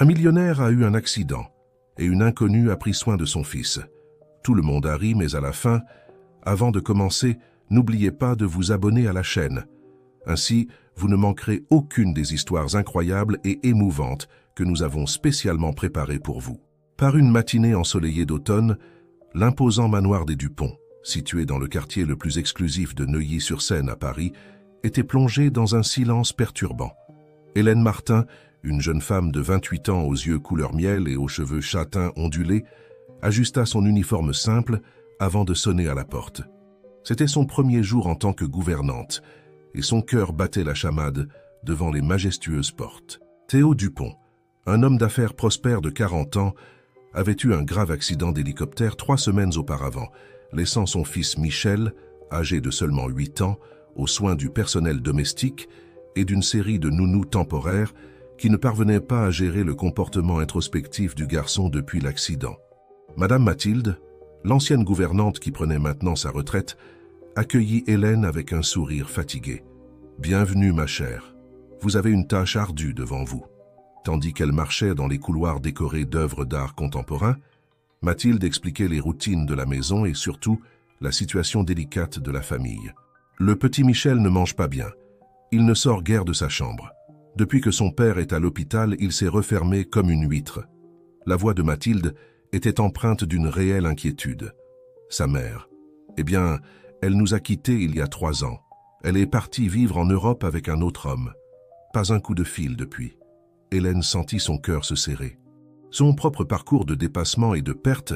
Un millionnaire a eu un accident et une inconnue a pris soin de son fils. Tout le monde a ri, mais à la fin, avant de commencer, n'oubliez pas de vous abonner à la chaîne. Ainsi, vous ne manquerez aucune des histoires incroyables et émouvantes que nous avons spécialement préparées pour vous. Par une matinée ensoleillée d'automne, l'imposant manoir des Dupont, situé dans le quartier le plus exclusif de Neuilly-sur-Seine à Paris, était plongé dans un silence perturbant. Hélène Martin, une jeune femme de 28 ans aux yeux couleur miel et aux cheveux châtains ondulés, ajusta son uniforme simple avant de sonner à la porte. C'était son premier jour en tant que gouvernante, et son cœur battait la chamade devant les majestueuses portes. Théo Dupont, un homme d'affaires prospère de 40 ans, avait eu un grave accident d'hélicoptère 3 semaines auparavant, laissant son fils Michel, âgé de seulement 8 ans, aux soins du personnel domestique et d'une série de nounous temporaires qui ne parvenaient pas à gérer le comportement introspectif du garçon depuis l'accident. Madame Mathilde, l'ancienne gouvernante qui prenait maintenant sa retraite, accueillit Hélène avec un sourire fatigué. « Bienvenue, ma chère. Vous avez une tâche ardue devant vous. » Tandis qu'elle marchait dans les couloirs décorés d'œuvres d'art contemporain, Mathilde expliquait les routines de la maison et surtout la situation délicate de la famille. Le petit Michel ne mange pas bien. Il ne sort guère de sa chambre. Depuis que son père est à l'hôpital, il s'est refermé comme une huître. La voix de Mathilde était empreinte d'une réelle inquiétude. Sa mère, eh bien, elle nous a quittés il y a 3 ans. Elle est partie vivre en Europe avec un autre homme. Pas un coup de fil depuis. Hélène sentit son cœur se serrer. Son propre parcours de dépassement et de perte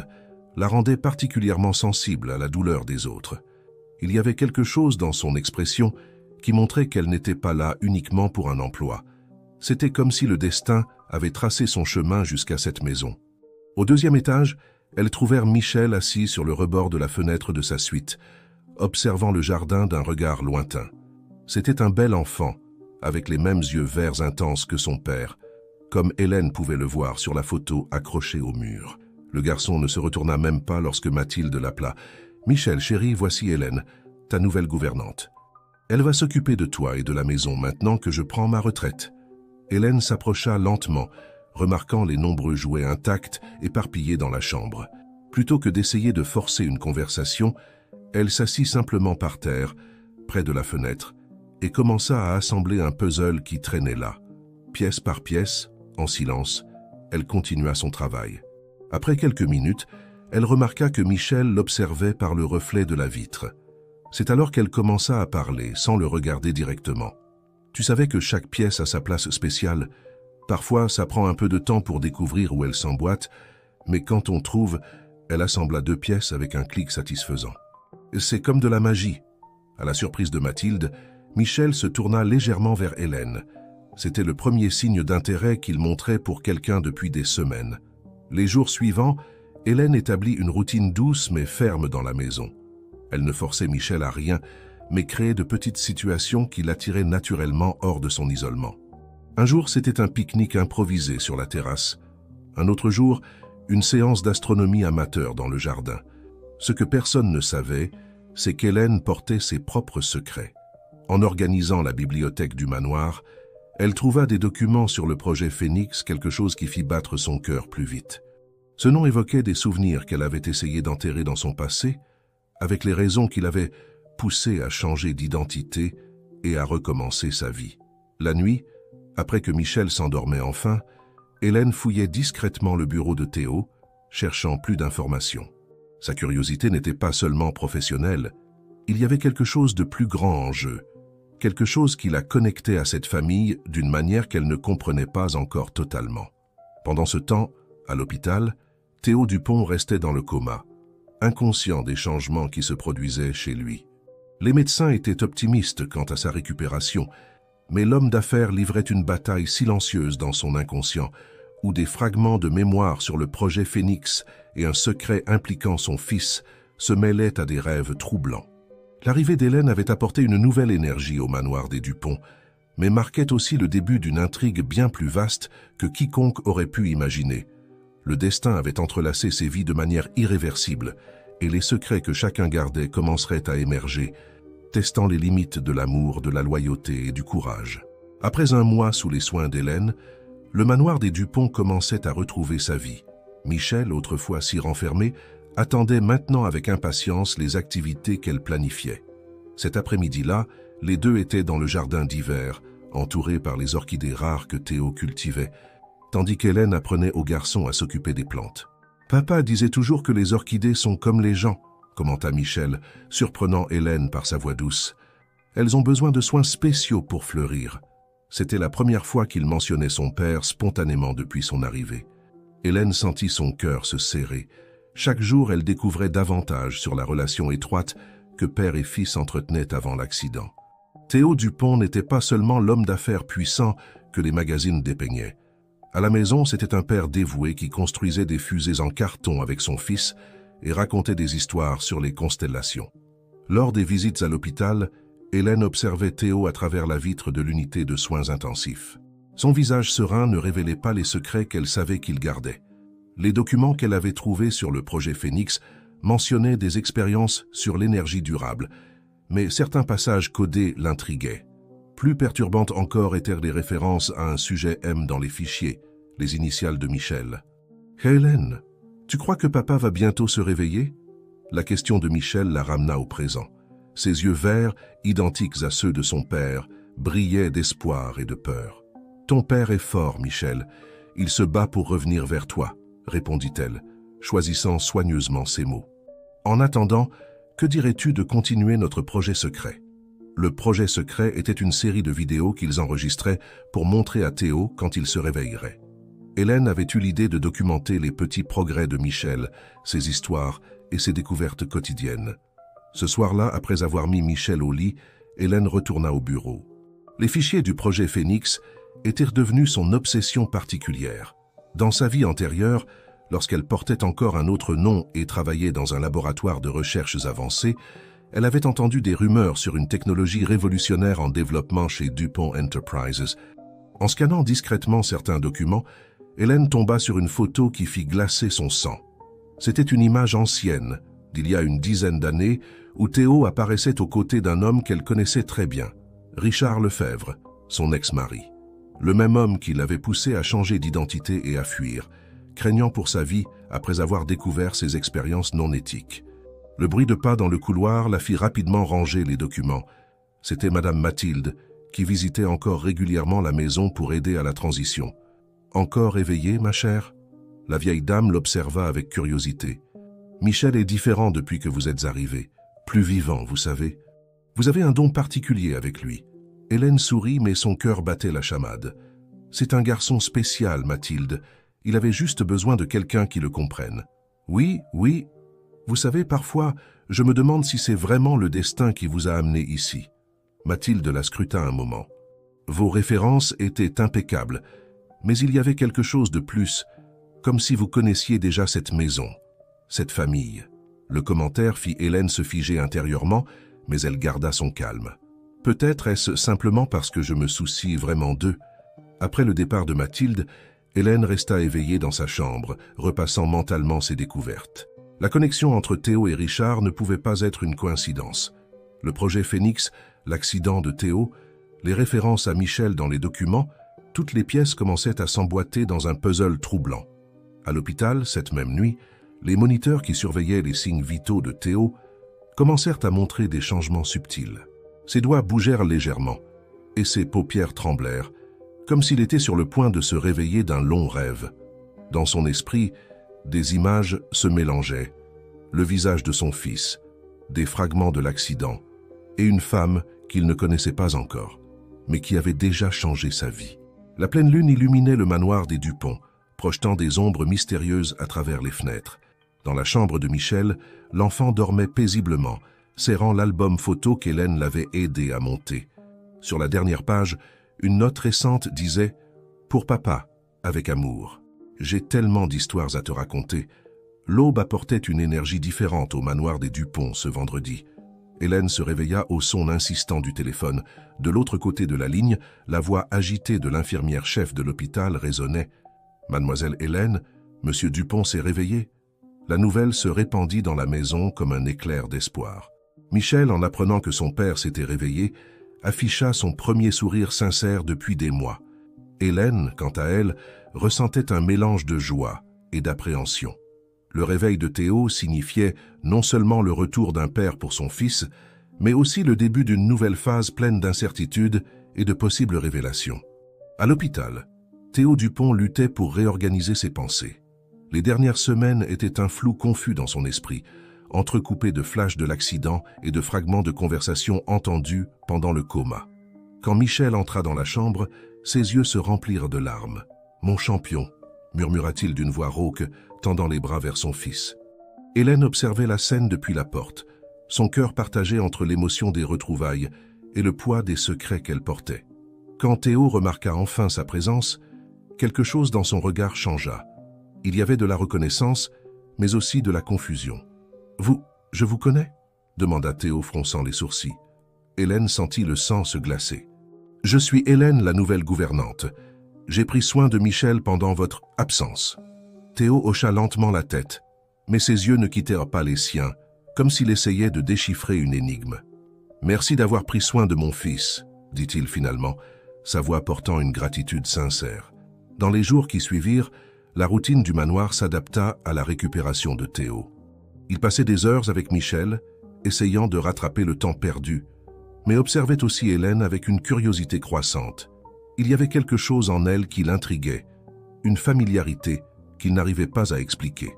la rendait particulièrement sensible à la douleur des autres. Il y avait quelque chose dans son expression qui montrait qu'elle n'était pas là uniquement pour un emploi. C'était comme si le destin avait tracé son chemin jusqu'à cette maison. Au 2e étage, elles trouvèrent Michel assis sur le rebord de la fenêtre de sa suite, observant le jardin d'un regard lointain. C'était un bel enfant, avec les mêmes yeux verts intenses que son père, comme Hélène pouvait le voir sur la photo accrochée au mur. Le garçon ne se retourna même pas lorsque Mathilde l'appela. « Michel, chéri, voici Hélène, ta nouvelle gouvernante. Elle va s'occuper de toi et de la maison maintenant que je prends ma retraite. » Hélène s'approcha lentement, remarquant les nombreux jouets intacts éparpillés dans la chambre. Plutôt que d'essayer de forcer une conversation, elle s'assit simplement par terre, près de la fenêtre, et commença à assembler un puzzle qui traînait là. Pièce par pièce, en silence, elle continua son travail. Après quelques minutes, elle remarqua que Michel l'observait par le reflet de la vitre. C'est alors qu'elle commença à parler, sans le regarder directement. « Tu savais que chaque pièce a sa place spéciale. Parfois, ça prend un peu de temps pour découvrir où elle s'emboîte, mais quand on trouve, elle assembla 2 pièces avec un clic satisfaisant. C'est comme de la magie. » À la surprise de Mathilde, Michel se tourna légèrement vers Hélène. C'était le premier signe d'intérêt qu'il montrait pour quelqu'un depuis des semaines. Les jours suivants, Hélène établit une routine douce mais ferme dans la maison. Elle ne forçait Michel à rien, mais créait de petites situations qui l'attiraient naturellement hors de son isolement. Un jour, c'était un pique-nique improvisé sur la terrasse. Un autre jour, une séance d'astronomie amateur dans le jardin. Ce que personne ne savait, c'est qu'Hélène portait ses propres secrets. En organisant la bibliothèque du manoir, elle trouva des documents sur le projet Phénix, quelque chose qui fit battre son cœur plus vite. Ce nom évoquait des souvenirs qu'elle avait essayé d'enterrer dans son passé, avec les raisons qui l'avaient poussée à changer d'identité et à recommencer sa vie. La nuit, après que Michel s'endormait enfin, Hélène fouillait discrètement le bureau de Théo, cherchant plus d'informations. Sa curiosité n'était pas seulement professionnelle, il y avait quelque chose de plus grand en jeu, quelque chose qui la connectait à cette famille d'une manière qu'elle ne comprenait pas encore totalement. Pendant ce temps, à l'hôpital, Théo Dupont restait dans le coma, inconscient des changements qui se produisaient chez lui. Les médecins étaient optimistes quant à sa récupération, mais l'homme d'affaires livrait une bataille silencieuse dans son inconscient, où des fragments de mémoire sur le projet Phénix et un secret impliquant son fils se mêlaient à des rêves troublants. L'arrivée d'Hélène avait apporté une nouvelle énergie au manoir des Dupont, mais marquait aussi le début d'une intrigue bien plus vaste que quiconque aurait pu imaginer. Le destin avait entrelacé ces vies de manière irréversible, et les secrets que chacun gardait commenceraient à émerger, testant les limites de l'amour, de la loyauté et du courage. Après un mois sous les soins d'Hélène, Le manoir des Dupont commençait à retrouver sa vie. Michel, autrefois si renfermée, attendait maintenant avec impatience les activités qu'elle planifiait. Cet après-midi-là, les deux étaient dans le jardin d'hiver, entourés par les orchidées rares que Théo cultivait, tandis qu'Hélène apprenait aux garçons à s'occuper des plantes. « Papa disait toujours que les orchidées sont comme les gens », commenta Michel, surprenant Hélène par sa voix douce. « Elles ont besoin de soins spéciaux pour fleurir. » C'était la première fois qu'il mentionnait son père spontanément depuis son arrivée. Hélène sentit son cœur se serrer. Chaque jour, elle découvrait davantage sur la relation étroite que père et fils entretenaient avant l'accident. Théo Dupont n'était pas seulement l'homme d'affaires puissant que les magazines dépeignaient. À la maison, c'était un père dévoué qui construisait des fusées en carton avec son fils et racontait des histoires sur les constellations. Lors des visites à l'hôpital, Hélène observait Théo à travers la vitre de l'unité de soins intensifs. Son visage serein ne révélait pas les secrets qu'elle savait qu'il gardait. Les documents qu'elle avait trouvés sur le projet Phénix mentionnaient des expériences sur l'énergie durable, mais certains passages codés l'intriguaient. Plus perturbantes encore étaient les références à un sujet M dans les fichiers, les initiales de Michel. « Hélène, tu crois que papa va bientôt se réveiller ?» La question de Michel la ramena au présent. Ses yeux verts, identiques à ceux de son père, brillaient d'espoir et de peur. « Ton père est fort, Michel. Il se bat pour revenir vers toi, » répondit-elle, choisissant soigneusement ses mots. « En attendant, que dirais-tu de continuer notre projet secret ?» Le projet secret était une série de vidéos qu'ils enregistraient pour montrer à Théo quand il se réveillerait. Hélène avait eu l'idée de documenter les petits progrès de Michel, ses histoires et ses découvertes quotidiennes. Ce soir-là, après avoir mis Michel au lit, Hélène retourna au bureau. Les fichiers du projet Phénix étaient devenus son obsession particulière. Dans sa vie antérieure, lorsqu'elle portait encore un autre nom et travaillait dans un laboratoire de recherches avancées, elle avait entendu des rumeurs sur une technologie révolutionnaire en développement chez DuPont Enterprises. En scannant discrètement certains documents, Hélène tomba sur une photo qui fit glacer son sang. C'était une image ancienne, d'il y a une dizaine d'années, où Théo apparaissait aux côtés d'un homme qu'elle connaissait très bien, Richard Lefebvre, son ex-mari. Le même homme qui l'avait poussé à changer d'identité et à fuir, craignant pour sa vie après avoir découvert ses expériences non éthiques. Le bruit de pas dans le couloir la fit rapidement ranger les documents. C'était Madame Mathilde, qui visitait encore régulièrement la maison pour aider à la transition. « Encore éveillée, ma chère ?» La vieille dame l'observa avec curiosité. « Michel est différent depuis que vous êtes arrivé. Plus vivant, vous savez. Vous avez un don particulier avec lui. » Hélène sourit, mais son cœur battait la chamade. « C'est un garçon spécial, Mathilde. Il avait juste besoin de quelqu'un qui le comprenne. »« Oui, oui. Vous savez, parfois, je me demande si c'est vraiment le destin qui vous a amené ici. » Mathilde la scruta un moment. « Vos références étaient impeccables, mais il y avait quelque chose de plus, comme si vous connaissiez déjà cette maison, cette famille. » Le commentaire fit Hélène se figer intérieurement, mais elle garda son calme. « Peut-être est-ce simplement parce que je me soucie vraiment d'eux. » Après le départ de Mathilde, Hélène resta éveillée dans sa chambre, repassant mentalement ses découvertes. La connexion entre Théo et Richard ne pouvait pas être une coïncidence. Le projet Phénix, l'accident de Théo, les références à Michel dans les documents, toutes les pièces commençaient à s'emboîter dans un puzzle troublant. À l'hôpital, cette même nuit, les moniteurs qui surveillaient les signes vitaux de Théo commencèrent à montrer des changements subtils. Ses doigts bougèrent légèrement, et ses paupières tremblèrent, comme s'il était sur le point de se réveiller d'un long rêve. Dans son esprit, des images se mélangeaient. Le visage de son fils, des fragments de l'accident, et une femme qu'il ne connaissait pas encore, mais qui avait déjà changé sa vie. La pleine lune illuminait le manoir des Dupont, projetant des ombres mystérieuses à travers les fenêtres. Dans la chambre de Michel, l'enfant dormait paisiblement, serrant l'album photo qu'Hélène l'avait aidé à monter. Sur la dernière page, une note récente disait « Pour papa, avec amour. J'ai tellement d'histoires à te raconter. » L'aube apportait une énergie différente au manoir des Dupont ce vendredi. Hélène se réveilla au son insistant du téléphone. De l'autre côté de la ligne, la voix agitée de l'infirmière-chef de l'hôpital résonnait. « Mademoiselle Hélène, Monsieur Dupont s'est réveillé ?» La nouvelle se répandit dans la maison comme un éclair d'espoir. Michel, en apprenant que son père s'était réveillé, afficha son premier sourire sincère depuis des mois. Hélène, quant à elle, ressentait un mélange de joie et d'appréhension. Le réveil de Théo signifiait non seulement le retour d'un père pour son fils, mais aussi le début d'une nouvelle phase pleine d'incertitudes et de possibles révélations. À l'hôpital, Théo Dupont luttait pour réorganiser ses pensées. Les dernières semaines étaient un flou confus dans son esprit, entrecoupé de flashs de l'accident et de fragments de conversations entendues pendant le coma. Quand Michel entra dans la chambre, ses yeux se remplirent de larmes. « Mon champion », murmura-t-il d'une voix rauque, tendant les bras vers son fils. Hélène observait la scène depuis la porte, son cœur partagé entre l'émotion des retrouvailles et le poids des secrets qu'elle portait. Quand Théo remarqua enfin sa présence, quelque chose dans son regard changea. Il y avait de la reconnaissance, mais aussi de la confusion. « Je vous connais ?» demanda Théo fronçant les sourcils. Hélène sentit le sang se glacer. « Je suis Hélène, la nouvelle gouvernante. J'ai pris soin de Michel pendant votre absence. » Théo hocha lentement la tête, mais ses yeux ne quittèrent pas les siens, comme s'il essayait de déchiffrer une énigme. « Merci d'avoir pris soin de mon fils, » dit-il finalement, sa voix portant une gratitude sincère. Dans les jours qui suivirent, la routine du manoir s'adapta à la récupération de Théo. Il passait des heures avec Michel, essayant de rattraper le temps perdu, mais observait aussi Hélène avec une curiosité croissante. Il y avait quelque chose en elle qui l'intriguait, une familiarité qu'il n'arrivait pas à expliquer.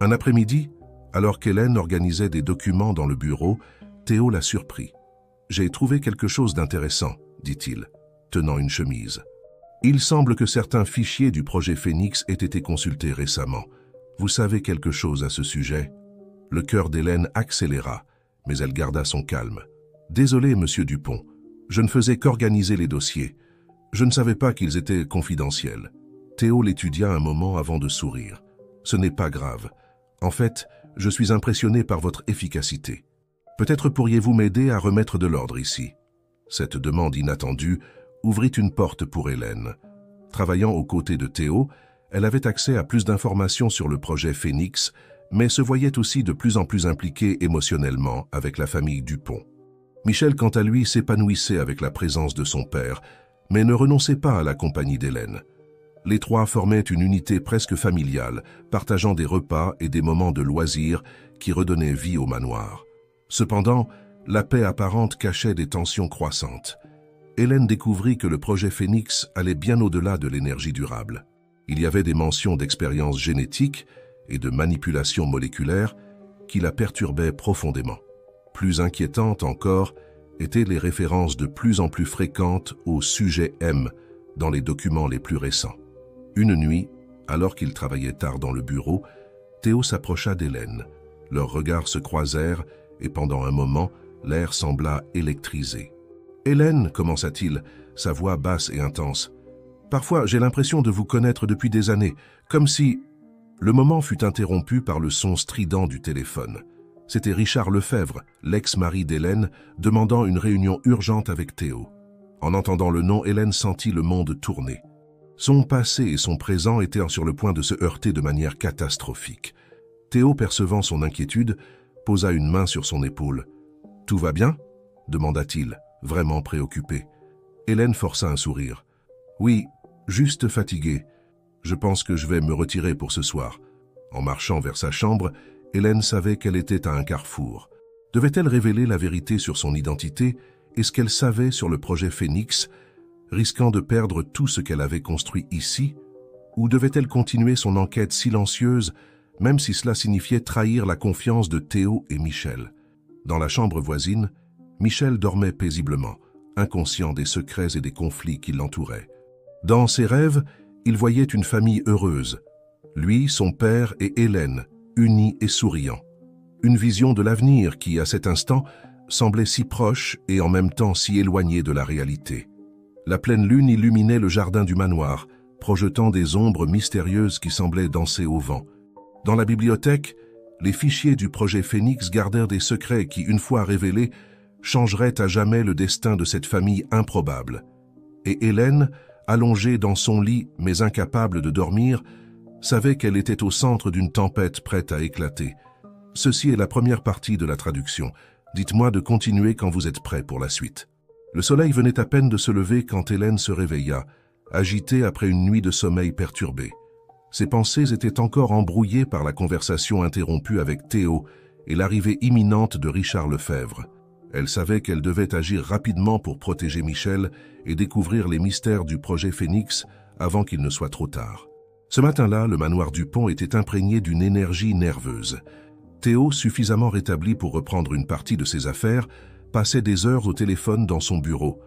Un après-midi, alors qu'Hélène organisait des documents dans le bureau, Théo la surprit. « J'ai trouvé quelque chose d'intéressant, » dit-il, tenant une chemise. « Il semble que certains fichiers du projet Phénix aient été consultés récemment. Vous savez quelque chose à ce sujet ?» Le cœur d'Hélène accéléra, mais elle garda son calme. « Désolé, monsieur Dupont, je ne faisais qu'organiser les dossiers. Je ne savais pas qu'ils étaient confidentiels. » Théo l'étudia un moment avant de sourire. « Ce n'est pas grave. En fait, je suis impressionné par votre efficacité. Peut-être pourriez-vous m'aider à remettre de l'ordre ici ?» Cette demande inattendue ouvrit une porte pour Hélène. Travaillant aux côtés de Théo, elle avait accès à plus d'informations sur le projet Phénix, mais se voyait aussi de plus en plus impliquée émotionnellement avec la famille Dupont. Michel, quant à lui, s'épanouissait avec la présence de son père, mais ne renonçait pas à la compagnie d'Hélène. Les trois formaient une unité presque familiale, partageant des repas et des moments de loisirs qui redonnaient vie au manoir. Cependant, la paix apparente cachait des tensions croissantes. Hélène découvrit que le projet Phénix allait bien au-delà de l'énergie durable. Il y avait des mentions d'expériences génétiques et de manipulation moléculaire qui la perturbaient profondément. Plus inquiétantes encore étaient les références de plus en plus fréquentes au sujet M dans les documents les plus récents. Une nuit, alors qu'il travaillait tard dans le bureau, Théo s'approcha d'Hélène. Leurs regards se croisèrent et pendant un moment, l'air sembla électrisé. « Hélène, commença-t-il, sa voix basse et intense, « parfois j'ai l'impression de vous connaître depuis des années, comme si… » Le moment fut interrompu par le son strident du téléphone. C'était Richard Lefebvre, l'ex-mari d'Hélène, demandant une réunion urgente avec Théo. En entendant le nom, Hélène sentit le monde tourner. Son passé et son présent étaient sur le point de se heurter de manière catastrophique. Théo, percevant son inquiétude, posa une main sur son épaule. « Tout va bien ?» demanda-t-il, vraiment préoccupé. Hélène força un sourire. « Oui, juste fatiguée. Je pense que je vais me retirer pour ce soir. » En marchant vers sa chambre, Hélène savait qu'elle était à un carrefour. Devait-elle révéler la vérité sur son identité et ce qu'elle savait sur le projet Phénix, risquant de perdre tout ce qu'elle avait construit ici? Ou devait-elle continuer son enquête silencieuse, même si cela signifiait trahir la confiance de Théo et Michel? Dans la chambre voisine, Michel dormait paisiblement, inconscient des secrets et des conflits qui l'entouraient. Dans ses rêves, il voyait une famille heureuse, lui, son père et Hélène, unis et souriants. Une vision de l'avenir qui, à cet instant, semblait si proche et en même temps si éloignée de la réalité. La pleine lune illuminait le jardin du manoir, projetant des ombres mystérieuses qui semblaient danser au vent. Dans la bibliothèque, les fichiers du projet Phénix gardèrent des secrets qui, une fois révélés, changeraient à jamais le destin de cette famille improbable. Et Hélène, allongée dans son lit mais incapable de dormir, savait qu'elle était au centre d'une tempête prête à éclater. Ceci est la première partie de la traduction. Dites-moi de continuer quand vous êtes prêt pour la suite. Le soleil venait à peine de se lever quand Hélène se réveilla, agité après une nuit de sommeil perturbée. Ses pensées étaient encore embrouillées par la conversation interrompue avec Théo et l'arrivée imminente de Richard Lefebvre. Elle savait qu'elle devait agir rapidement pour protéger Michel et découvrir les mystères du projet Phénix avant qu'il ne soit trop tard. Ce matin-là, le manoir Dupont était imprégné d'une énergie nerveuse. Théo, suffisamment rétabli pour reprendre une partie de ses affaires, passait des heures au téléphone dans son bureau.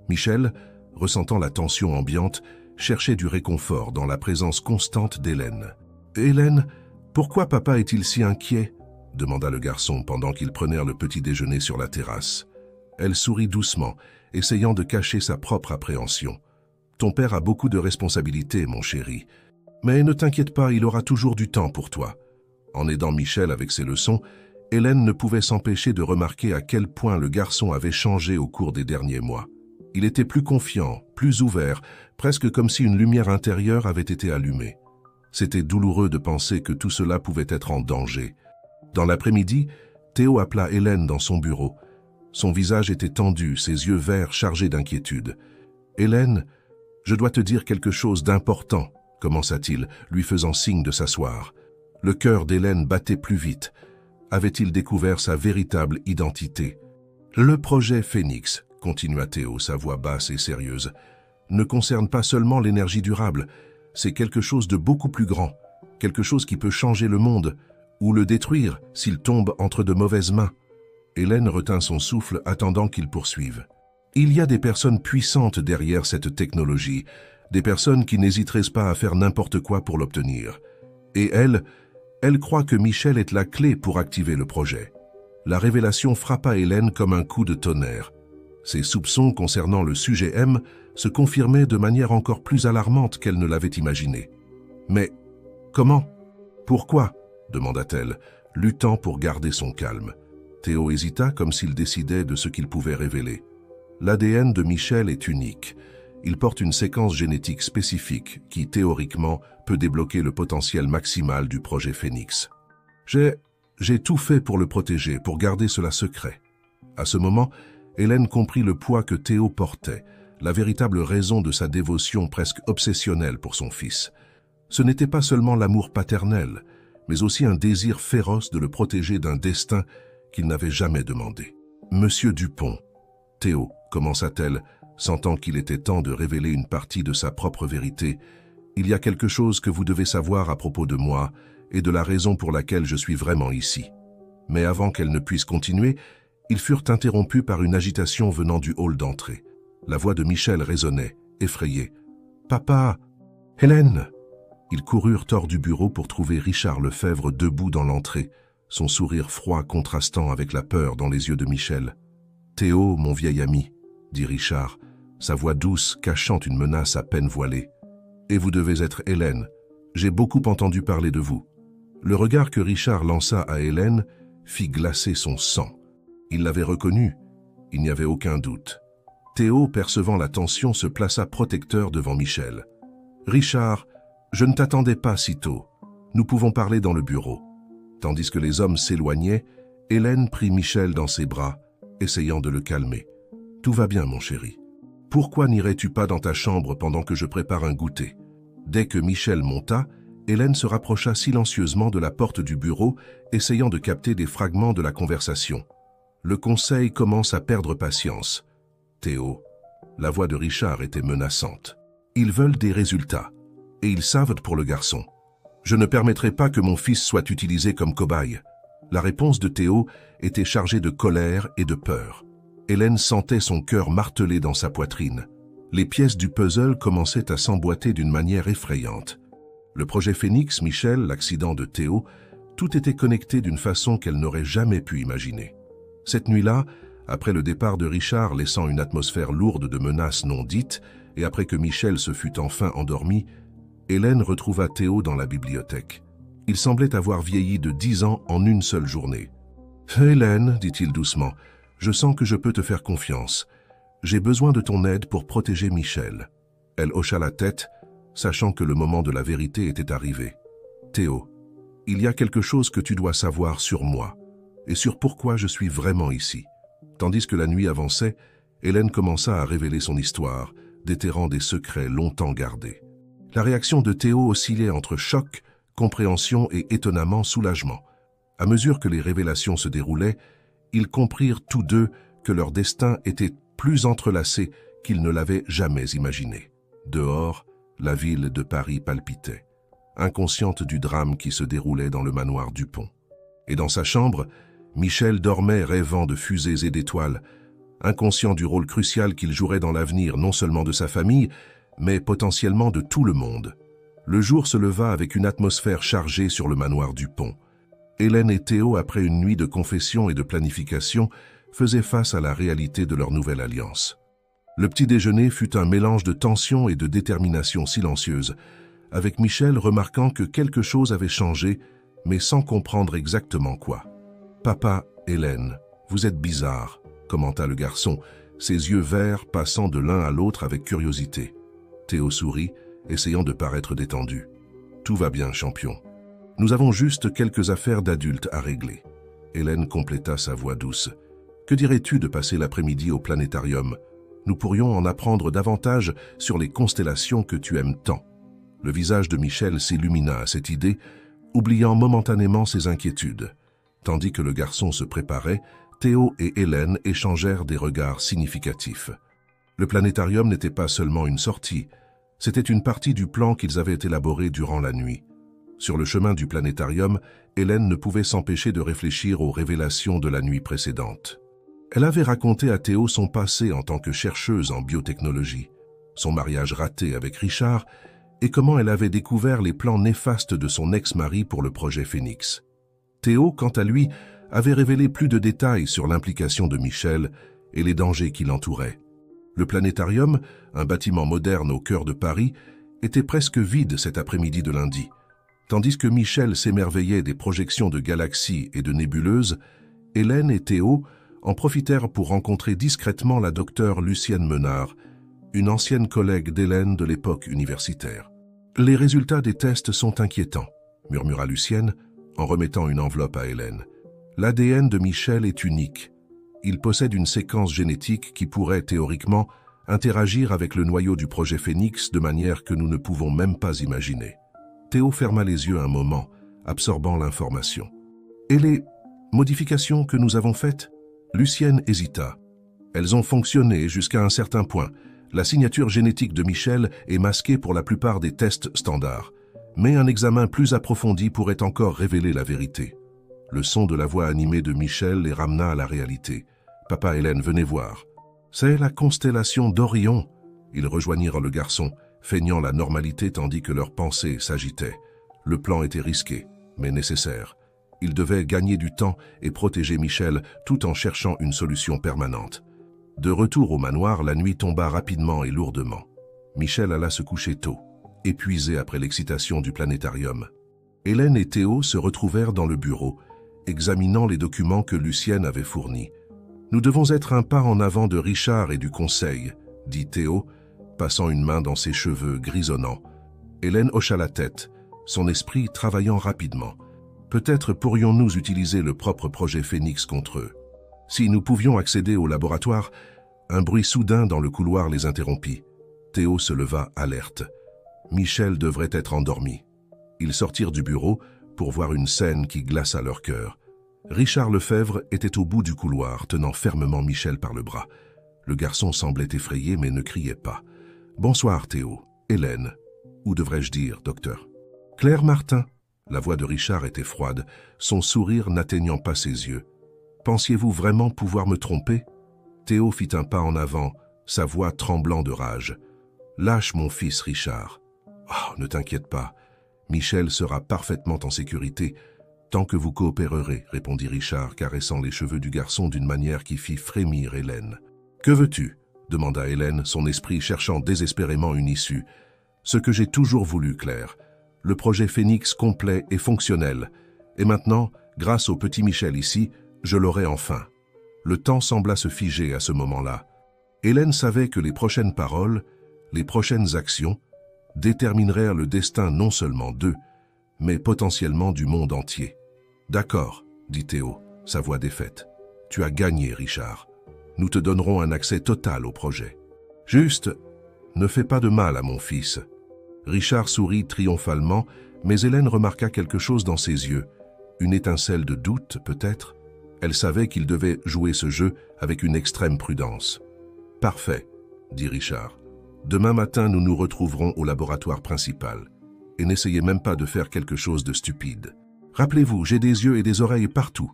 Michel, ressentant la tension ambiante, cherchait du réconfort dans la présence constante d'Hélène. « Hélène, pourquoi papa est-il si inquiet ?» demanda le garçon pendant qu'ils prenaient le petit déjeuner sur la terrasse. Elle sourit doucement, essayant de cacher sa propre appréhension. « Ton père a beaucoup de responsabilités, mon chéri. Mais ne t'inquiète pas, il aura toujours du temps pour toi. » En aidant Michel avec ses leçons, Hélène ne pouvait s'empêcher de remarquer à quel point le garçon avait changé au cours des derniers mois. Il était plus confiant, plus ouvert, presque comme si une lumière intérieure avait été allumée. C'était douloureux de penser que tout cela pouvait être en danger. Dans l'après-midi, Théo appela Hélène dans son bureau. Son visage était tendu, ses yeux verts chargés d'inquiétude. « Hélène, je dois te dire quelque chose d'important, » commença-t-il, lui faisant signe de s'asseoir. Le cœur d'Hélène battait plus vite. Avait-il découvert sa véritable identité? « Le projet Phénix, » continua Théo, sa voix basse et sérieuse, « ne concerne pas seulement l'énergie durable. C'est quelque chose de beaucoup plus grand, quelque chose qui peut changer le monde, ou le détruire s'il tombe entre de mauvaises mains. » Hélène retint son souffle, attendant qu'il poursuive. « Il y a des personnes puissantes derrière cette technologie, des personnes qui n'hésiteraient pas à faire n'importe quoi pour l'obtenir. Et elle croit que Michel est la clé pour activer le projet. » La révélation frappa Hélène comme un coup de tonnerre. Ses soupçons concernant le sujet M se confirmaient de manière encore plus alarmante qu'elle ne l'avait imaginé. « Mais comment? Pourquoi ?» demanda-t-elle, luttant pour garder son calme. Théo hésita comme s'il décidait de ce qu'il pouvait révéler. L'ADN de Michel est unique. Il porte une séquence génétique spécifique qui, théoriquement, peut débloquer le potentiel maximal du projet Phénix. J'ai tout fait pour le protéger, pour garder cela secret. À ce moment, Hélène comprit le poids que Théo portait, la véritable raison de sa dévotion presque obsessionnelle pour son fils. Ce n'était pas seulement l'amour paternel, mais aussi un désir féroce de le protéger d'un destin qu'il n'avait jamais demandé. « Monsieur Dupont, » Théo, commença-t-elle, sentant qu'il était temps de révéler une partie de sa propre vérité, « il y a quelque chose que vous devez savoir à propos de moi et de la raison pour laquelle je suis vraiment ici. » Mais avant qu'elle ne puisse continuer, ils furent interrompus par une agitation venant du hall d'entrée. La voix de Michel résonnait, effrayée. « Papa! Hélène !» Ils coururent hors du bureau pour trouver Richard Lefebvre debout dans l'entrée, son sourire froid contrastant avec la peur dans les yeux de Michel. « Théo, mon vieil ami, » dit Richard, sa voix douce cachant une menace à peine voilée. « Et vous devez être Hélène. J'ai beaucoup entendu parler de vous. » Le regard que Richard lança à Hélène fit glacer son sang. Il l'avait reconnue, il n'y avait aucun doute. Théo, percevant la tension, se plaça protecteur devant Michel. « Richard, je ne t'attendais pas si tôt. Nous pouvons parler dans le bureau. » Tandis que les hommes s'éloignaient, Hélène prit Michel dans ses bras, essayant de le calmer. « Tout va bien, mon chéri. Pourquoi n'irais-tu pas dans ta chambre pendant que je prépare un goûter ?» Dès que Michel monta, Hélène se rapprocha silencieusement de la porte du bureau, essayant de capter des fragments de la conversation. Le conseil commence à perdre patience. Théo, la voix de Richard était menaçante. Ils veulent des résultats, et ils savent pour le garçon. Je ne permettrai pas que mon fils soit utilisé comme cobaye. La réponse de Théo était chargée de colère et de peur. Hélène sentait son cœur martelé dans sa poitrine. Les pièces du puzzle commençaient à s'emboîter d'une manière effrayante. Le projet Phénix, Michel, l'accident de Théo, tout était connecté d'une façon qu'elle n'aurait jamais pu imaginer. Cette nuit-là, après le départ de Richard laissant une atmosphère lourde de menaces non dites, et après que Michel se fut enfin endormi, Hélène retrouva Théo dans la bibliothèque. Il semblait avoir vieilli de 10 ans en une seule journée. « Hélène, dit-il doucement, je sens que je peux te faire confiance. J'ai besoin de ton aide pour protéger Michel. » Elle hocha la tête, sachant que le moment de la vérité était arrivé. « Théo, il y a quelque chose que tu dois savoir sur moi, et sur pourquoi je suis vraiment ici. » Tandis que la nuit avançait, Hélène commença à révéler son histoire, déterrant des secrets longtemps gardés. La réaction de Théo oscillait entre choc, compréhension et étonnamment soulagement. À mesure que les révélations se déroulaient, ils comprirent tous deux que leur destin était plus entrelacé qu'ils ne l'avaient jamais imaginé. Dehors, la ville de Paris palpitait, inconsciente du drame qui se déroulait dans le manoir Dupont. Et dans sa chambre, Michel dormait rêvant de fusées et d'étoiles, inconscient du rôle crucial qu'il jouerait dans l'avenir non seulement de sa famille, mais potentiellement de tout le monde. Le jour se leva avec une atmosphère chargée sur le manoir Dupont. Hélène et Théo, après une nuit de confession et de planification, faisaient face à la réalité de leur nouvelle alliance. Le petit déjeuner fut un mélange de tension et de détermination silencieuse, avec Michel remarquant que quelque chose avait changé, mais sans comprendre exactement quoi. « Papa, Hélène, vous êtes bizarre », commenta le garçon, ses yeux verts passant de l'un à l'autre avec curiosité. Théo sourit, essayant de paraître détendu. « Tout va bien, champion. Nous avons juste quelques affaires d'adultes à régler. » Hélène compléta sa voix douce. « Que dirais-tu de passer l'après-midi au planétarium? Nous pourrions en apprendre davantage sur les constellations que tu aimes tant. » Le visage de Michel s'illumina à cette idée, oubliant momentanément ses inquiétudes. Tandis que le garçon se préparait, Théo et Hélène échangèrent des regards significatifs. Le planétarium n'était pas seulement une sortie, c'était une partie du plan qu'ils avaient élaboré durant la nuit. Sur le chemin du planétarium, Hélène ne pouvait s'empêcher de réfléchir aux révélations de la nuit précédente. Elle avait raconté à Théo son passé en tant que chercheuse en biotechnologie, son mariage raté avec Richard et comment elle avait découvert les plans néfastes de son ex-mari pour le projet Phénix. Théo, quant à lui, avait révélé plus de détails sur l'implication de Michel et les dangers qui l'entouraient. Le planétarium, un bâtiment moderne au cœur de Paris, était presque vide cet après-midi de lundi. Tandis que Michel s'émerveillait des projections de galaxies et de nébuleuses, Hélène et Théo en profitèrent pour rencontrer discrètement la docteure Lucienne Menard, une ancienne collègue d'Hélène de l'époque universitaire. « Les résultats des tests sont inquiétants », murmura Lucienne, en remettant une enveloppe à Hélène. « L'ADN de Michel est unique. Il possède une séquence génétique qui pourrait, théoriquement, interagir avec le noyau du projet Phénix de manière que nous ne pouvons même pas imaginer. » Théo ferma les yeux un moment, absorbant l'information. « Et les modifications que nous avons faites ?» Lucienne hésita. « Elles ont fonctionné jusqu'à un certain point. La signature génétique de Michel est masquée pour la plupart des tests standards. Mais un examen plus approfondi pourrait encore révéler la vérité. » Le son de la voix animée de Michel les ramena à la réalité. « Papa, Hélène, venez voir. »« C'est la constellation d'Orion. » Ils rejoignirent le garçon, feignant la normalité tandis que leurs pensées s'agitaient. Le plan était risqué, mais nécessaire. Ils devaient gagner du temps et protéger Michel tout en cherchant une solution permanente. De retour au manoir, la nuit tomba rapidement et lourdement. Michel alla se coucher tôt, épuisé après l'excitation du planétarium. Hélène et Théo se retrouvèrent dans le bureau, examinant les documents que Lucienne avait fournis. « Nous devons être un pas en avant de Richard et du conseil, » dit Théo, passant une main dans ses cheveux grisonnants. Hélène hocha la tête, son esprit travaillant rapidement. « Peut-être pourrions-nous utiliser le propre projet Phénix contre eux. » Si nous pouvions accéder au laboratoire, un bruit soudain dans le couloir les interrompit. Théo se leva alerte. Michel devrait être endormi. Ils sortirent du bureau pour voir une scène qui glaça leur cœur. Richard Lefebvre était au bout du couloir, tenant fermement Michel par le bras. Le garçon semblait effrayé mais ne criait pas. « Bonsoir Théo, Hélène. Ou devrais-je dire, docteur ?»« Claire Martin ?» La voix de Richard était froide, son sourire n'atteignant pas ses yeux. « Pensiez-vous vraiment pouvoir me tromper ?» Théo fit un pas en avant, sa voix tremblant de rage. « Lâche mon fils, Richard. »« Oh, ne t'inquiète pas. Michel sera parfaitement en sécurité, tant que vous coopérerez, » répondit Richard, caressant les cheveux du garçon d'une manière qui fit frémir Hélène. « Que veux-tu » demanda Hélène, son esprit cherchant désespérément une issue. « Ce que j'ai toujours voulu, Claire. Le projet Phénix complet et fonctionnel. Et maintenant, grâce au petit Michel ici, je l'aurai enfin. » Le temps sembla se figer à ce moment-là. Hélène savait que les prochaines paroles, les prochaines actions, détermineraient le destin non seulement d'eux, mais potentiellement du monde entier. « D'accord, » dit Théo, sa voix défaite. « Tu as gagné, Richard. Nous te donnerons un accès total au projet. »« Juste, Ne fais pas de mal à mon fils. Richard sourit triomphalement, mais Hélène remarqua quelque chose dans ses yeux. Une étincelle de doute, peut-être. Elle savait qu'il devait jouer ce jeu avec une extrême prudence. « Parfait, » dit Richard. « Demain matin, nous nous retrouverons au laboratoire principal. Et n'essayez même pas de faire quelque chose de stupide. Rappelez-vous, j'ai des yeux et des oreilles partout. »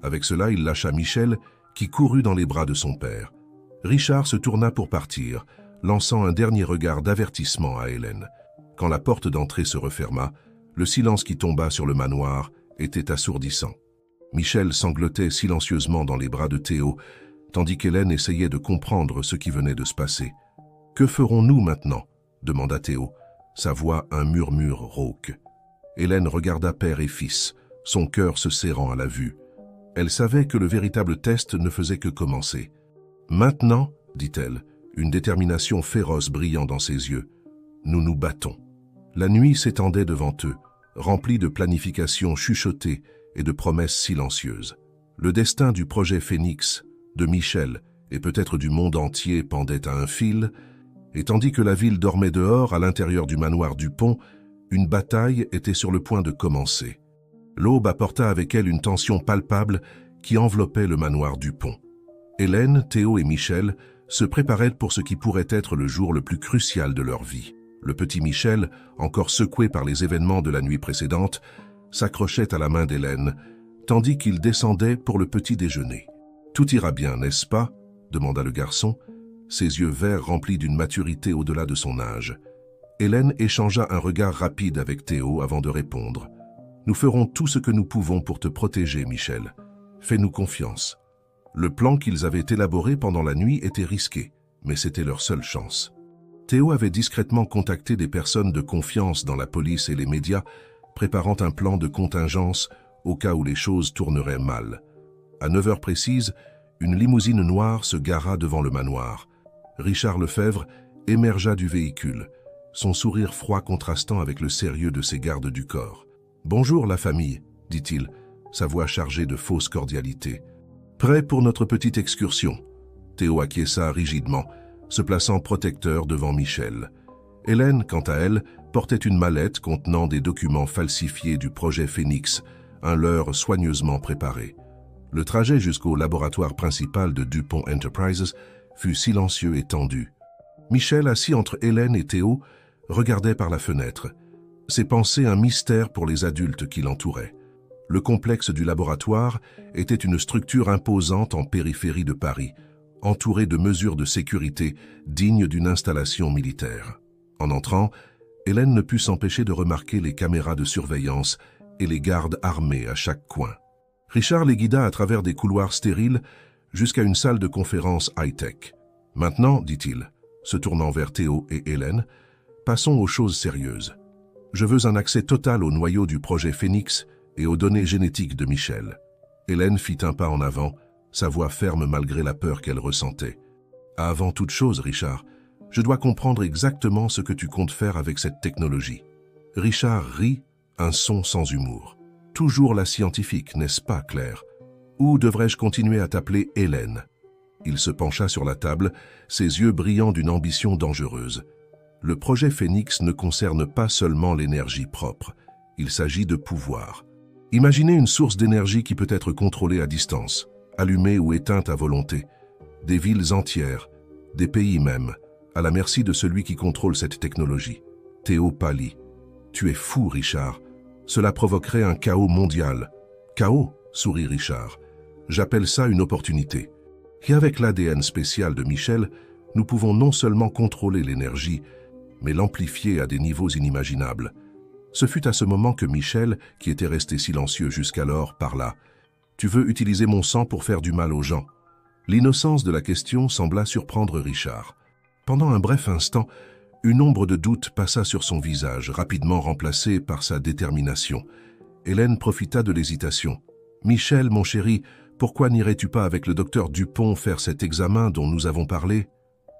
Avec cela, il lâcha Michel, qui courut dans les bras de son père. Richard se tourna pour partir, lançant un dernier regard d'avertissement à Hélène. Quand la porte d'entrée se referma, le silence qui tomba sur le manoir était assourdissant. Michel sanglotait silencieusement dans les bras de Théo, tandis qu'Hélène essayait de comprendre ce qui venait de se passer. « Que ferons-nous maintenant » demanda Théo, sa voix un murmure rauque. Hélène regarda père et fils, son cœur se serrant à la vue. Elle savait que le véritable test ne faisait que commencer. « Maintenant, » dit-elle, une détermination féroce brillant dans ses yeux, « nous nous battons. » La nuit s'étendait devant eux, remplie de planifications chuchotées et de promesses silencieuses. Le destin du projet Phénix, de Michel et peut-être du monde entier pendait à un fil, et tandis que la ville dormait dehors à l'intérieur du manoir Dupont, une bataille était sur le point de commencer. L'aube apporta avec elle une tension palpable qui enveloppait le manoir Dupont. Hélène, Théo et Michel se préparaient pour ce qui pourrait être le jour le plus crucial de leur vie. Le petit Michel, encore secoué par les événements de la nuit précédente, s'accrochait à la main d'Hélène, tandis qu'il descendait pour le petit déjeuner. « Tout ira bien, n'est-ce pas ?» demanda le garçon, ses yeux verts remplis d'une maturité au-delà de son âge. Hélène échangea un regard rapide avec Théo avant de répondre. « Nous ferons tout ce que nous pouvons pour te protéger, Michel. Fais-nous confiance. » Le plan qu'ils avaient élaboré pendant la nuit était risqué, mais c'était leur seule chance. Théo avait discrètement contacté des personnes de confiance dans la police et les médias, préparant un plan de contingence au cas où les choses tourneraient mal. À 9 heures précises, une limousine noire se gara devant le manoir. Richard Lefebvre émergea du véhicule, son sourire froid contrastant avec le sérieux de ses gardes du corps. « Bonjour la famille », dit-il, sa voix chargée de fausse cordialité. « Prêt pour notre petite excursion ?» Théo acquiesça rigidement, se plaçant protecteur devant Michel. Hélène, quant à elle, portait une mallette contenant des documents falsifiés du projet Phénix, un leurre soigneusement préparé. Le trajet jusqu'au laboratoire principal de Dupont Enterprises fut silencieux et tendu. Michel, assis entre Hélène et Théo, regardait par la fenêtre. Ses pensées un mystère pour les adultes qui l'entouraient. Le complexe du laboratoire était une structure imposante en périphérie de Paris, entourée de mesures de sécurité dignes d'une installation militaire. En entrant, Hélène ne put s'empêcher de remarquer les caméras de surveillance et les gardes armés à chaque coin. Richard les guida à travers des couloirs stériles jusqu'à une salle de conférence high-tech. « Maintenant, dit-il, se tournant vers Théo et Hélène, passons aux choses sérieuses. Je veux un accès total au noyau du projet Phénix et aux données génétiques de Michel. » Hélène fit un pas en avant, sa voix ferme malgré la peur qu'elle ressentait. « Avant toute chose, Richard, je dois comprendre exactement ce que tu comptes faire avec cette technologie. » Richard rit, un son sans humour. « Toujours la scientifique, n'est-ce pas, Claire? Ou devrais-je continuer à t'appeler Hélène ?» Il se pencha sur la table, ses yeux brillants d'une ambition dangereuse. Le projet Phénix ne concerne pas seulement l'énergie propre, il s'agit de pouvoir. Imaginez une source d'énergie qui peut être contrôlée à distance, allumée ou éteinte à volonté. Des villes entières, des pays même, à la merci de celui qui contrôle cette technologie. Théo pâlit. « Tu es fou, Richard. Cela provoquerait un chaos mondial. »« Chaos ?» sourit Richard. « J'appelle ça une opportunité. Et avec l'ADN spécial de Michel, nous pouvons non seulement contrôler l'énergie, mais l'amplifier à des niveaux inimaginables. » Ce fut à ce moment que Michel, qui était resté silencieux jusqu'alors, parla. « Tu veux utiliser mon sang pour faire du mal aux gens ?» L'innocence de la question sembla surprendre Richard. Pendant un bref instant, une ombre de doute passa sur son visage, rapidement remplacée par sa détermination. Hélène profita de l'hésitation. « Michel, mon chéri, pourquoi n'irais-tu pas avec le docteur Dupont faire cet examen dont nous avons parlé ?»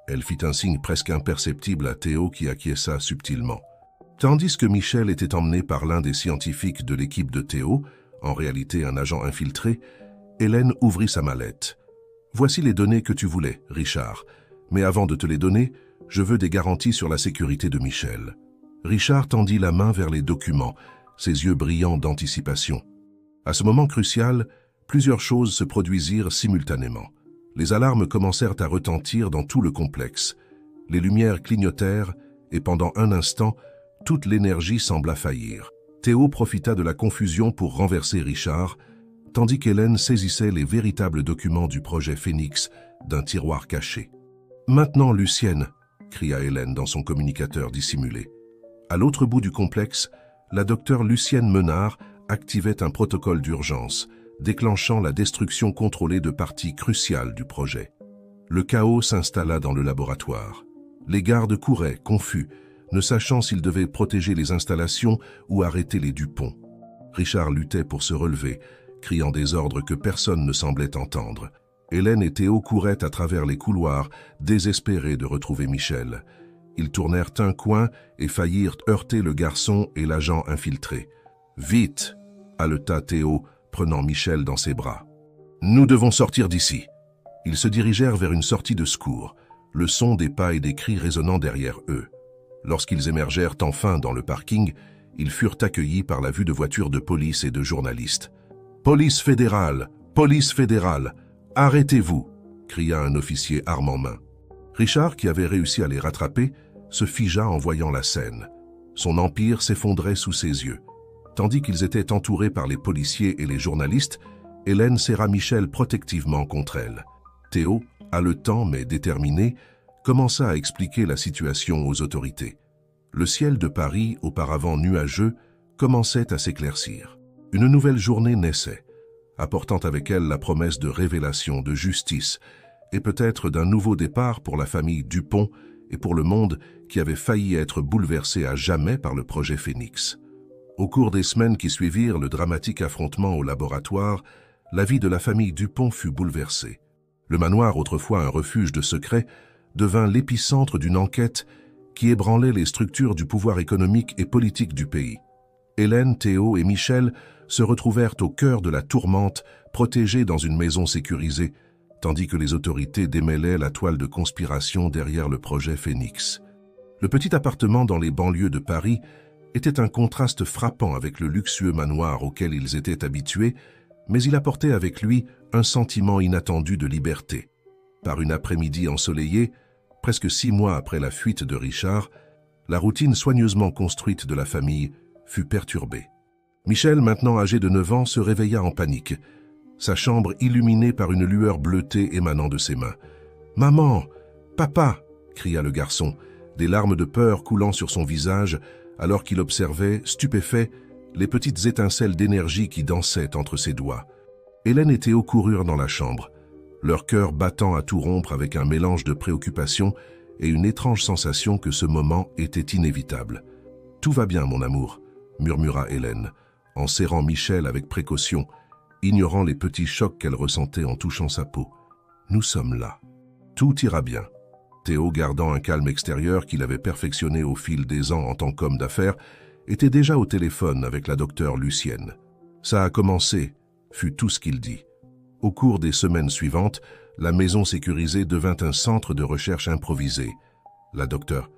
Elle fit un signe presque imperceptible à Théo qui acquiesça subtilement. Tandis que Michel était emmené par l'un des scientifiques de l'équipe de Théo, en réalité un agent infiltré, Hélène ouvrit sa mallette. « Voici les données que tu voulais, Richard. Mais avant de te les donner, Je veux des garanties sur la sécurité de Michel. » Richard tendit la main vers les documents, ses yeux brillants d'anticipation. À ce moment crucial, plusieurs choses se produisirent simultanément. Les alarmes commencèrent à retentir dans tout le complexe. Les lumières clignotèrent et pendant un instant, toute l'énergie sembla faillir. Théo profita de la confusion pour renverser Richard, tandis qu'Hélène saisissait les véritables documents du projet Phénix d'un tiroir caché. « Maintenant, Lucienne !» cria Hélène dans son communicateur dissimulé. À l'autre bout du complexe, la docteure Lucienne Menard activait un protocole d'urgence, déclenchant la destruction contrôlée de parties cruciales du projet. Le chaos s'installa dans le laboratoire. Les gardes couraient, confus, ne sachant s'ils devaient protéger les installations ou arrêter les Dupont. Richard luttait pour se relever, criant des ordres que personne ne semblait entendre. Hélène et Théo couraient à travers les couloirs, désespérés de retrouver Michel. Ils tournèrent un coin et faillirent heurter le garçon et l'agent infiltré. « Vite !» haleta Théo, prenant Michel dans ses bras. « Nous devons sortir d'ici. » Ils se dirigèrent vers une sortie de secours, le son des pas et des cris résonnant derrière eux. Lorsqu'ils émergèrent enfin dans le parking, ils furent accueillis par la vue de voitures de police et de journalistes. « Police fédérale! Police fédérale! Arrêtez-vous !» cria un officier arme en main. Richard, qui avait réussi à les rattraper, se figea en voyant la scène. Son empire s'effondrait sous ses yeux. Tandis qu'ils étaient entourés par les policiers et les journalistes, Hélène serra Michel protectivement contre elle. Théo, haletant mais déterminé, commença à expliquer la situation aux autorités. Le ciel de Paris, auparavant nuageux, commençait à s'éclaircir. Une nouvelle journée naissait, apportant avec elle la promesse de révélation, de justice, et peut-être d'un nouveau départ pour la famille Dupont et pour le monde qui avait failli être bouleversé à jamais par le projet Phénix. Au cours des semaines qui suivirent le dramatique affrontement au laboratoire, la vie de la famille Dupont fut bouleversée. Le manoir, autrefois un refuge de secrets, devint l'épicentre d'une enquête qui ébranlait les structures du pouvoir économique et politique du pays. Hélène, Théo et Michel se retrouvèrent au cœur de la tourmente, protégés dans une maison sécurisée, tandis que les autorités démêlaient la toile de conspiration derrière le projet Phénix. Le petit appartement dans les banlieues de Paris était un contraste frappant avec le luxueux manoir auquel ils étaient habitués, mais il apportait avec lui un sentiment inattendu de liberté. Par une après-midi ensoleillée, presque 6 mois après la fuite de Richard, la routine soigneusement construite de la famille fut perturbée. Michel, maintenant âgé de 9 ans, se réveilla en panique, sa chambre illuminée par une lueur bleutée émanant de ses mains. « Maman! Papa !» cria le garçon, des larmes de peur coulant sur son visage, alors qu'il observait, stupéfait, les petites étincelles d'énergie qui dansaient entre ses doigts. Hélène et Théo coururent dans la chambre, leur cœur battant à tout rompre avec un mélange de préoccupation et une étrange sensation que ce moment était inévitable. « Tout va bien, mon amour », murmura Hélène, en serrant Michel avec précaution, ignorant les petits chocs qu'elle ressentait en touchant sa peau. « Nous sommes là. Tout ira bien. » Théo, gardant un calme extérieur qu'il avait perfectionné au fil des ans en tant qu'homme d'affaires, était déjà au téléphone avec la docteure Lucienne. « Ça a commencé », fut tout ce qu'il dit. Au cours des semaines suivantes, la maison sécurisée devint un centre de recherche improvisé. La docteure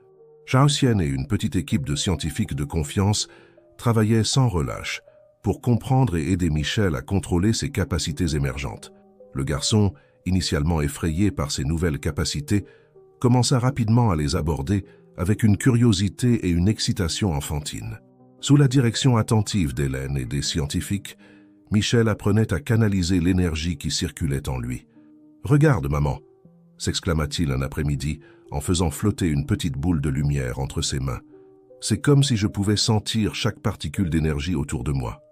Charlesienne et une petite équipe de scientifiques de confiance travaillaient sans relâche pour comprendre et aider Michel à contrôler ses capacités émergentes. Le garçon, initialement effrayé par ses nouvelles capacités, commença rapidement à les aborder avec une curiosité et une excitation enfantine. Sous la direction attentive d'Hélène et des scientifiques, Michel apprenait à canaliser l'énergie qui circulait en lui. « Regarde, maman !» s'exclama-t-il un après-midi en faisant flotter une petite boule de lumière entre ses mains. « C'est comme si je pouvais sentir chaque particule d'énergie autour de moi. »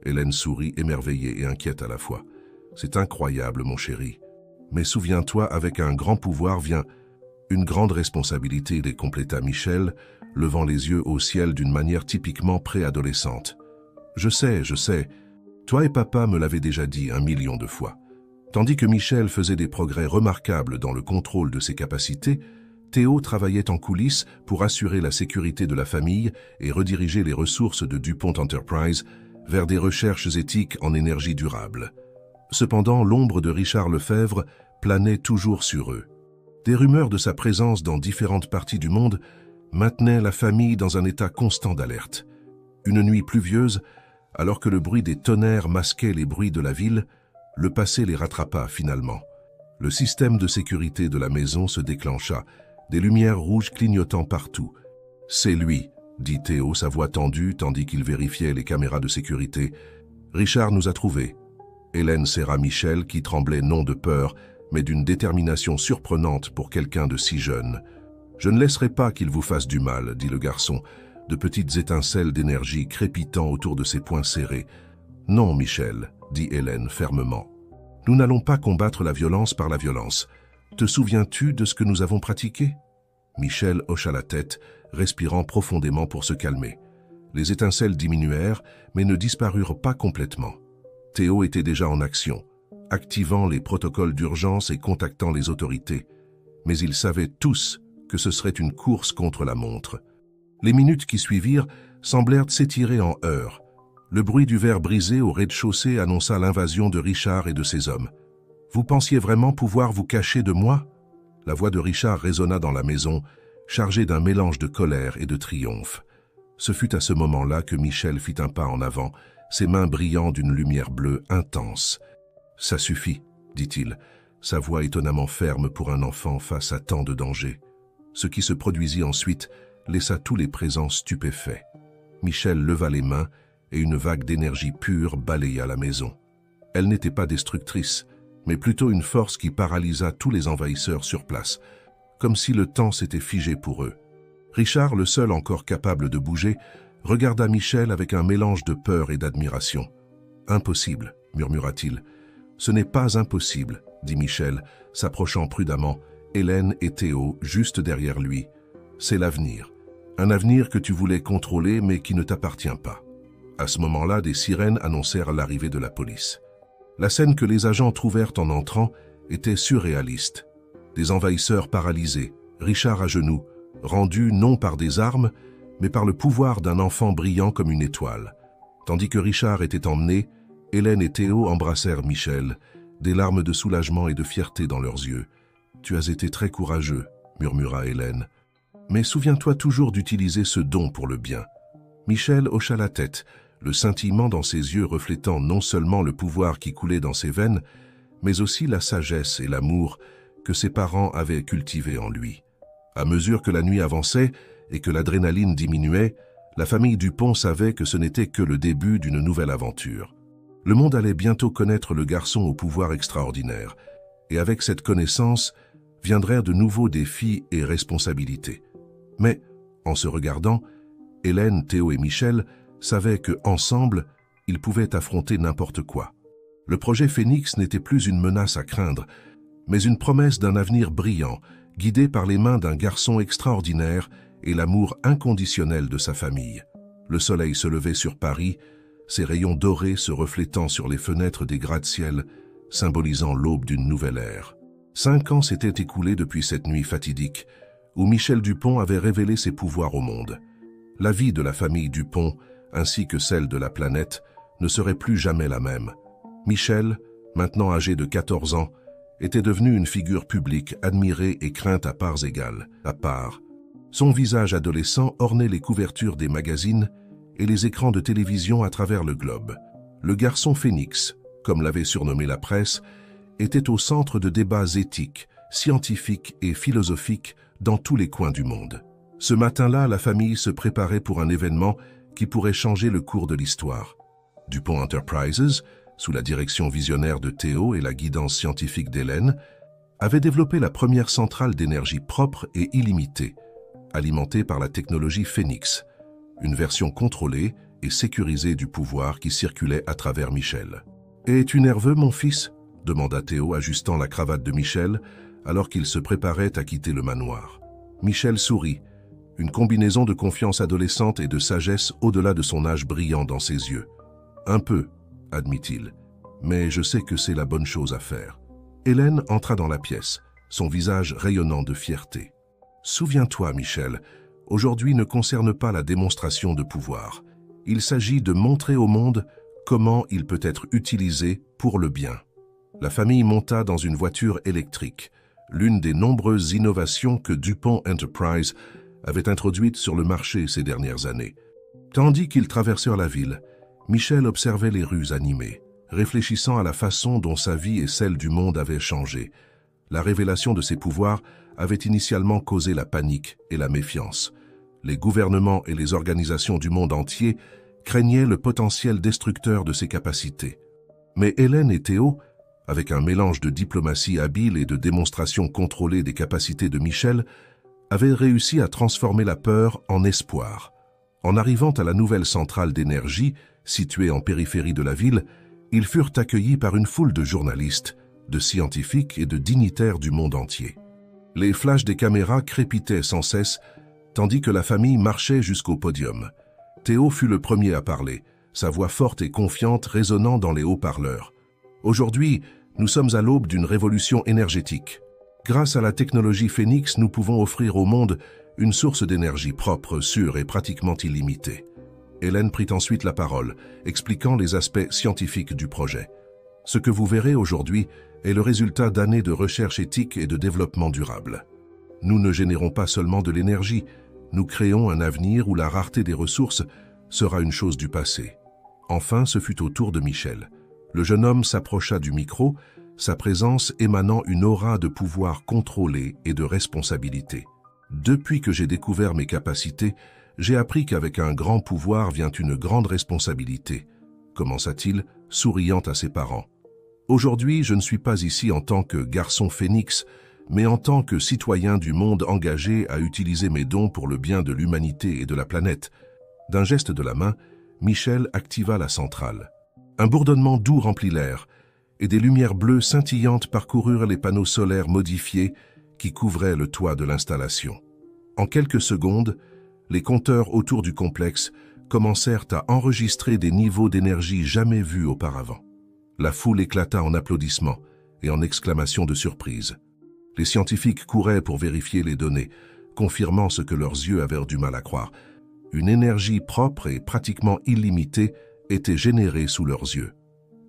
Hélène sourit, émerveillée et inquiète à la fois. « C'est incroyable, mon chéri. Mais souviens-toi, avec un grand pouvoir vient une grande responsabilité, compléta Michel, levant les yeux au ciel d'une manière typiquement préadolescente. « Je sais. Toi et papa me l'avaient déjà dit 1 million de fois. » Tandis que Michel faisait des progrès remarquables dans le contrôle de ses capacités, Théo travaillait en coulisses pour assurer la sécurité de la famille et rediriger les ressources de DuPont Enterprise vers des recherches éthiques en énergie durable. Cependant, l'ombre de Richard Lefebvre planait toujours sur eux. Des rumeurs de sa présence dans différentes parties du monde maintenaient la famille dans un état constant d'alerte. Une nuit pluvieuse, alors que le bruit des tonnerres masquait les bruits de la ville, le passé les rattrapa finalement. Le système de sécurité de la maison se déclencha, des lumières rouges clignotant partout. « C'est lui », dit Théo, sa voix tendue tandis qu'il vérifiait les caméras de sécurité. « Richard nous a trouvés. » Hélène serra Michel, qui tremblait non de peur, mais d'une détermination surprenante pour quelqu'un de si jeune. « Je ne laisserai pas qu'il vous fasse du mal, » dit le garçon, de petites étincelles d'énergie crépitant autour de ses poings serrés. « Non, Michel, » dit Hélène fermement. « Nous n'allons pas combattre la violence par la violence. Te souviens-tu de ce que nous avons pratiqué ?» Michel hocha la tête, respirant profondément pour se calmer. Les étincelles diminuèrent, mais ne disparurent pas complètement. Théo était déjà en action, activant les protocoles d'urgence et contactant les autorités. Mais ils savaient tous que ce serait une course contre la montre. Les minutes qui suivirent semblèrent s'étirer en heures. Le bruit du verre brisé au rez-de-chaussée annonça l'invasion de Richard et de ses hommes. « Vous pensiez vraiment pouvoir vous cacher de moi ?» La voix de Richard résonna dans la maison, chargée d'un mélange de colère et de triomphe. Ce fut à ce moment-là que Michel fit un pas en avant, ses mains brillant d'une lumière bleue intense. « Ça suffit, » dit-il, sa voix étonnamment ferme pour un enfant face à tant de dangers. Ce qui se produisit ensuite laissa tous les présents stupéfaits. Michel leva les mains et une vague d'énergie pure balaya la maison. Elle n'était pas destructrice, mais plutôt une force qui paralysa tous les envahisseurs sur place, comme si le temps s'était figé pour eux. Richard, le seul encore capable de bouger, regarda Michel avec un mélange de peur et d'admiration. « Impossible, » murmura-t-il. « Ce n'est pas impossible, » dit Michel, s'approchant prudemment, Hélène et Théo juste derrière lui. « C'est l'avenir. Un avenir que tu voulais contrôler mais qui ne t'appartient pas. » À ce moment-là, des sirènes annoncèrent l'arrivée de la police. La scène que les agents trouvèrent en entrant était surréaliste. Des envahisseurs paralysés, Richard à genoux, rendu non par des armes, mais par le pouvoir d'un enfant brillant comme une étoile. Tandis que Richard était emmené, Hélène et Théo embrassèrent Michel, des larmes de soulagement et de fierté dans leurs yeux. « Tu as été très courageux, » murmura Hélène. « Mais souviens-toi toujours d'utiliser ce don pour le bien. » Michel hocha la tête, le scintillement dans ses yeux reflétant non seulement le pouvoir qui coulait dans ses veines, mais aussi la sagesse et l'amour que ses parents avaient cultivés en lui. À mesure que la nuit avançait et que l'adrénaline diminuait, la famille Dupont savait que ce n'était que le début d'une nouvelle aventure. Le monde allait bientôt connaître le garçon au pouvoir extraordinaire, et avec cette connaissance viendraient de nouveaux défis et responsabilités. Mais, en se regardant, Hélène, Théo et Michel savaient qu'ensemble, ils pouvaient affronter n'importe quoi. Le projet Phénix n'était plus une menace à craindre, mais une promesse d'un avenir brillant, guidé par les mains d'un garçon extraordinaire et l'amour inconditionnel de sa famille. Le soleil se levait sur Paris, ses rayons dorés se reflétant sur les fenêtres des gratte-ciel, symbolisant l'aube d'une nouvelle ère. 5 ans s'étaient écoulés depuis cette nuit fatidique, où Michel Dupont avait révélé ses pouvoirs au monde. La vie de la famille Dupont, ainsi que celle de la planète, ne serait plus jamais la même. Michel, maintenant âgé de 14 ans, était devenu une figure publique admirée et crainte à parts égales. Son visage adolescent ornait les couvertures des magazines et les écrans de télévision à travers le globe. Le garçon Phénix, comme l'avait surnommé la presse, était au centre de débats éthiques, scientifiques et philosophiques dans tous les coins du monde. Ce matin-là, la famille se préparait pour un événement qui pourrait changer le cours de l'histoire. Dupont Enterprises, sous la direction visionnaire de Théo et la guidance scientifique d'Hélène, avait développé la première centrale d'énergie propre et illimitée, alimentée par la technologie Phénix, une version contrôlée et sécurisée du pouvoir qui circulait à travers Michel. « Es-tu nerveux, mon fils ?» demanda Théo, ajustant la cravate de Michel, alors qu'il se préparait à quitter le manoir. Michel sourit, une combinaison de confiance adolescente et de sagesse au-delà de son âge brillant dans ses yeux. « Un peu, » admit-il, « mais je sais que c'est la bonne chose à faire. » Hélène entra dans la pièce, son visage rayonnant de fierté. « Souviens-toi, Michel, aujourd'hui ne concerne pas la démonstration de pouvoir. Il s'agit de montrer au monde comment il peut être utilisé pour le bien. » La famille monta dans une voiture électrique. l'une des nombreuses innovations que DuPont Enterprise avait introduites sur le marché ces dernières années. Tandis qu'ils traversèrent la ville, Michel observait les rues animées, réfléchissant à la façon dont sa vie et celle du monde avaient changé. La révélation de ses pouvoirs avait initialement causé la panique et la méfiance. Les gouvernements et les organisations du monde entier craignaient le potentiel destructeur de ses capacités. Mais Hélène et Théo, avec un mélange de diplomatie habile et de démonstration contrôlée des capacités de Michel, avaient réussi à transformer la peur en espoir. En arrivant à la nouvelle centrale d'énergie, située en périphérie de la ville, ils furent accueillis par une foule de journalistes, de scientifiques et de dignitaires du monde entier. Les flashs des caméras crépitaient sans cesse, tandis que la famille marchait jusqu'au podium. Théo fut le premier à parler, sa voix forte et confiante résonnant dans les haut-parleurs. Aujourd'hui, nous sommes à l'aube d'une révolution énergétique. Grâce à la technologie Phénix, nous pouvons offrir au monde une source d'énergie propre, sûre et pratiquement illimitée. Hélène prit ensuite la parole, expliquant les aspects scientifiques du projet. Ce que vous verrez aujourd'hui est le résultat d'années de recherche éthique et de développement durable. Nous ne générons pas seulement de l'énergie, nous créons un avenir où la rareté des ressources sera une chose du passé. Enfin, ce fut au tour de Michel. Le jeune homme s'approcha du micro, sa présence émanant une aura de pouvoir contrôlé et de responsabilité. Depuis que j'ai découvert mes capacités, j'ai appris qu'avec un grand pouvoir vient une grande responsabilité, commença-t-il, souriant à ses parents. Aujourd'hui, je ne suis pas ici en tant que garçon phénix, mais en tant que citoyen du monde engagé à utiliser mes dons pour le bien de l'humanité et de la planète. D'un geste de la main, Michel activa la centrale. Un bourdonnement doux remplit l'air, et des lumières bleues scintillantes parcoururent les panneaux solaires modifiés qui couvraient le toit de l'installation. En quelques secondes, les compteurs autour du complexe commencèrent à enregistrer des niveaux d'énergie jamais vus auparavant. La foule éclata en applaudissements et en exclamations de surprise. Les scientifiques couraient pour vérifier les données, confirmant ce que leurs yeux avaient du mal à croire. Une énergie propre et pratiquement illimitée était générée sous leurs yeux.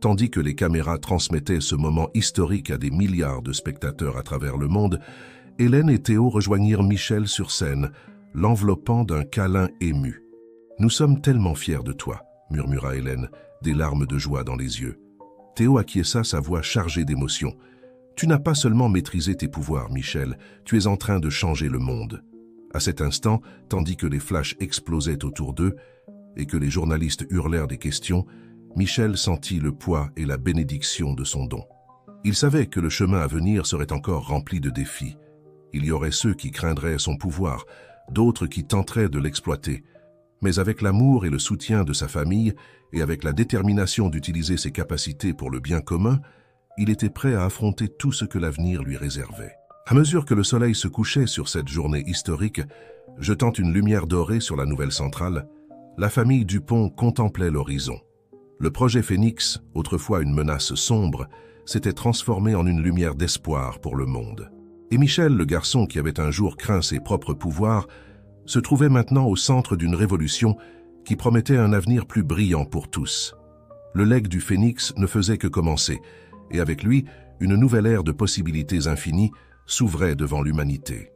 Tandis que les caméras transmettaient ce moment historique à des milliards de spectateurs à travers le monde, Hélène et Théo rejoignirent Michel sur scène, l'enveloppant d'un câlin ému. « Nous sommes tellement fiers de toi », murmura Hélène, des larmes de joie dans les yeux. Théo acquiesça, sa voix chargée d'émotion. « Tu n'as pas seulement maîtrisé tes pouvoirs, Michel, tu es en train de changer le monde. » À cet instant, tandis que les flashs explosaient autour d'eux et que les journalistes hurlèrent des questions, Michel sentit le poids et la bénédiction de son don. Il savait que le chemin à venir serait encore rempli de défis. Il y aurait ceux qui craindraient son pouvoir, d'autres qui tenteraient de l'exploiter. Mais avec l'amour et le soutien de sa famille, et avec la détermination d'utiliser ses capacités pour le bien commun, il était prêt à affronter tout ce que l'avenir lui réservait. À mesure que le soleil se couchait sur cette journée historique, jetant une lumière dorée sur la nouvelle centrale, la famille Dupont contemplait l'horizon. Le projet Phénix, autrefois une menace sombre, s'était transformé en une lumière d'espoir pour le monde. Et Michel, le garçon qui avait un jour craint ses propres pouvoirs, se trouvait maintenant au centre d'une révolution qui promettait un avenir plus brillant pour tous. Le legs du Phénix ne faisait que commencer, et avec lui, une nouvelle ère de possibilités infinies s'ouvrait devant l'humanité.